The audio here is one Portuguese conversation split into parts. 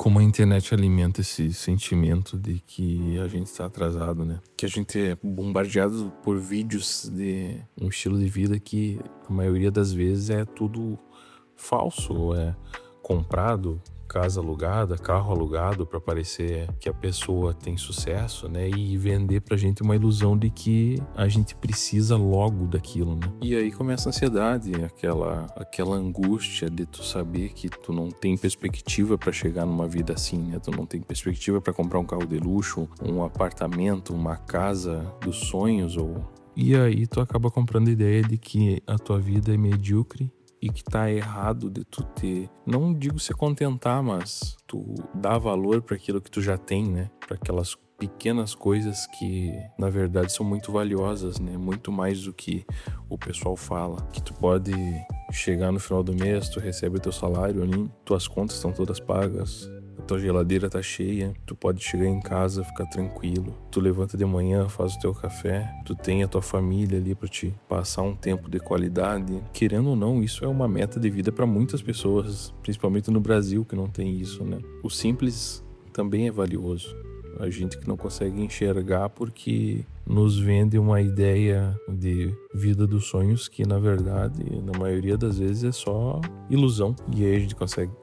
como a internet alimenta esse sentimento de que a gente está atrasado, né? Que a gente é bombardeado por vídeos de um estilo de vida que a maioria das vezes é tudo falso, ou é comprado, casa alugada, carro alugado para parecer que a pessoa tem sucesso, né? E vender pra gente uma ilusão de que a gente precisa logo daquilo, né? E aí começa a ansiedade, aquela angústia de tu saber que tu não tem perspectiva para chegar numa vida assim, né? Tu não tem perspectiva para comprar um carro de luxo, um apartamento, uma casa dos sonhos, E aí tu acaba comprando a ideia de que a tua vida é medíocre e que tá errado de tu ter, não digo se contentar, mas tu dá valor para aquilo que tu já tem, né? Para aquelas pequenas coisas que na verdade são muito valiosas, né? Muito mais do que o pessoal fala, que tu pode chegar no final do mês, tu recebe o teu salário ali, tuas contas estão todas pagas, a tua geladeira tá cheia, tu pode chegar em casa, ficar tranquilo, tu levanta de manhã, faz o teu café, tu tem a tua família ali pra te passar um tempo de qualidade. Querendo ou não, isso é uma meta de vida pra muitas pessoas, principalmente no Brasil que não tem isso, né? O simples também é valioso. A gente que não consegue enxergar porque nos vende uma ideia de vida dos sonhos que, na verdade, na maioria das vezes é só ilusão. E aí a gente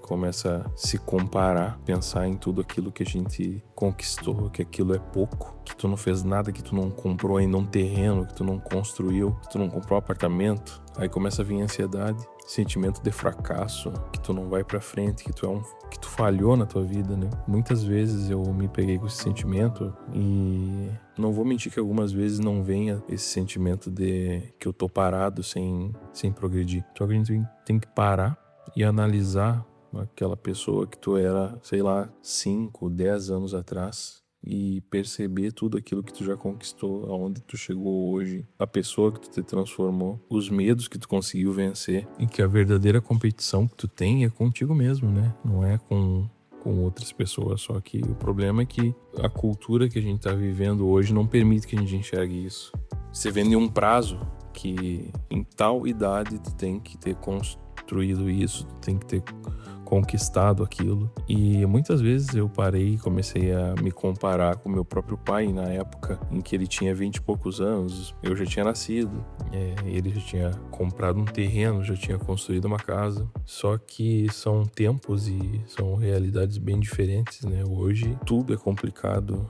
começa a se comparar, pensar em tudo aquilo que a gente conquistou, que aquilo é pouco, que tu não fez nada, que tu não comprou ainda um terreno, que tu não construiu, que tu não comprou um apartamento. Aí começa a vir a ansiedade, sentimento de fracasso, que tu não vai pra frente, que tu falhou na tua vida, né? Muitas vezes eu me peguei com esse sentimento e não vou mentir que algumas vezes não venha esse sentimento de que eu tô parado sem progredir. Só que a gente tem que parar e analisar aquela pessoa que tu era, sei lá, 5, 10 anos atrás e perceber tudo aquilo que tu já conquistou, aonde tu chegou hoje, a pessoa que tu te transformou, os medos que tu conseguiu vencer, e que a verdadeira competição que tu tem é contigo mesmo, né? Não é com outras pessoas. Só que o problema é que a cultura que a gente tá vivendo hoje não permite que a gente enxergue isso. Você vende um prazo que em tal idade tu tem que ter construído isso, tu tem que ter conquistado aquilo. E muitas vezes eu parei e comecei a me comparar com meu próprio pai na época em que ele tinha 20 e poucos anos. Eu já tinha nascido, ele já tinha comprado um terreno, já tinha construído uma casa. Só que são tempos e são realidades bem diferentes, né? Hoje tudo é complicado,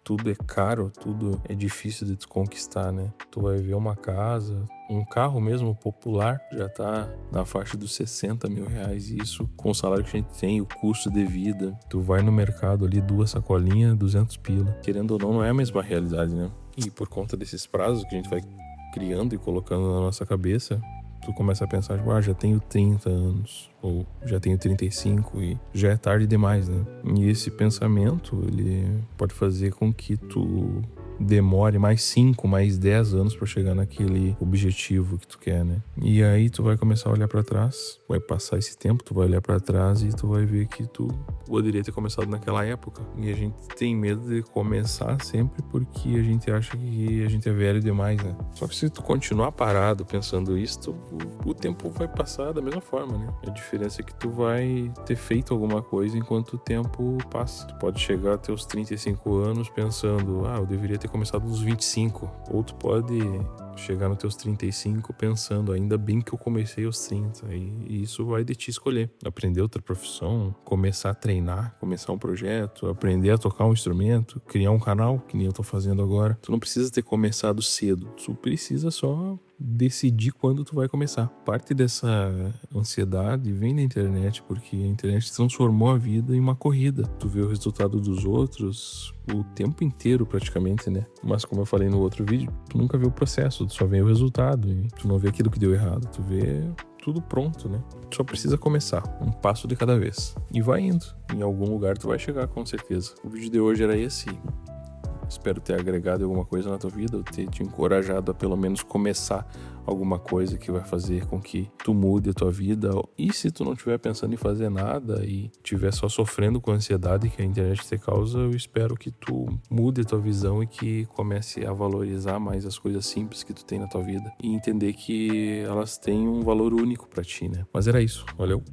tudo é caro, tudo é difícil de tu conquistar, né? Tu vai ver uma casa, um carro mesmo popular já tá na faixa dos 60 mil reais. E isso com o salário que a gente tem, o custo de vida. Tu vai no mercado ali, 2 sacolinhas, 200 pila. Querendo ou não é a mesma realidade, né? E por conta desses prazos que a gente vai criando e colocando na nossa cabeça, tu começa a pensar, já tenho 30 anos, ou já tenho 35 e já é tarde demais, né? E esse pensamento, ele pode fazer com que tu demore mais 5, mais 10 anos pra chegar naquele objetivo que tu quer, né? E aí tu vai começar a olhar pra trás, vai passar esse tempo, tu vai olhar pra trás e tu vai ver que tu poderia ter começado naquela época. E a gente tem medo de começar sempre porque a gente acha que a gente é velho demais, né? Só que se tu continuar parado pensando isso, o tempo vai passar da mesma forma, né? A diferença é que tu vai ter feito alguma coisa enquanto o tempo passa. Tu pode chegar até os 35 anos pensando, eu deveria ter começado nos 25. Ou tu pode chegar nos teus 35 pensando, ainda bem que eu comecei aos 30. E isso vai de ti escolher. Aprender outra profissão, começar a treinar, começar um projeto, aprender a tocar um instrumento, criar um canal, que nem eu tô fazendo agora. Tu não precisa ter começado cedo. Tu precisa só decidir quando tu vai começar. Parte dessa ansiedade vem da internet, porque a internet transformou a vida em uma corrida. Tu vê o resultado dos outros o tempo inteiro praticamente, né? Mas como eu falei no outro vídeo, tu nunca vê o processo, tu só vê o resultado e tu não vê aquilo que deu errado, tu vê tudo pronto, né? Tu só precisa começar, um passo de cada vez. E vai indo, em algum lugar tu vai chegar com certeza. O vídeo de hoje era esse. Espero ter agregado alguma coisa na tua vida, ou ter te encorajado a pelo menos começar alguma coisa que vai fazer com que tu mude a tua vida. E se tu não estiver pensando em fazer nada e estiver só sofrendo com a ansiedade que a internet te causa, eu espero que tu mude a tua visão e que comece a valorizar mais as coisas simples que tu tem na tua vida e entender que elas têm um valor único pra ti, né? Mas era isso, valeu!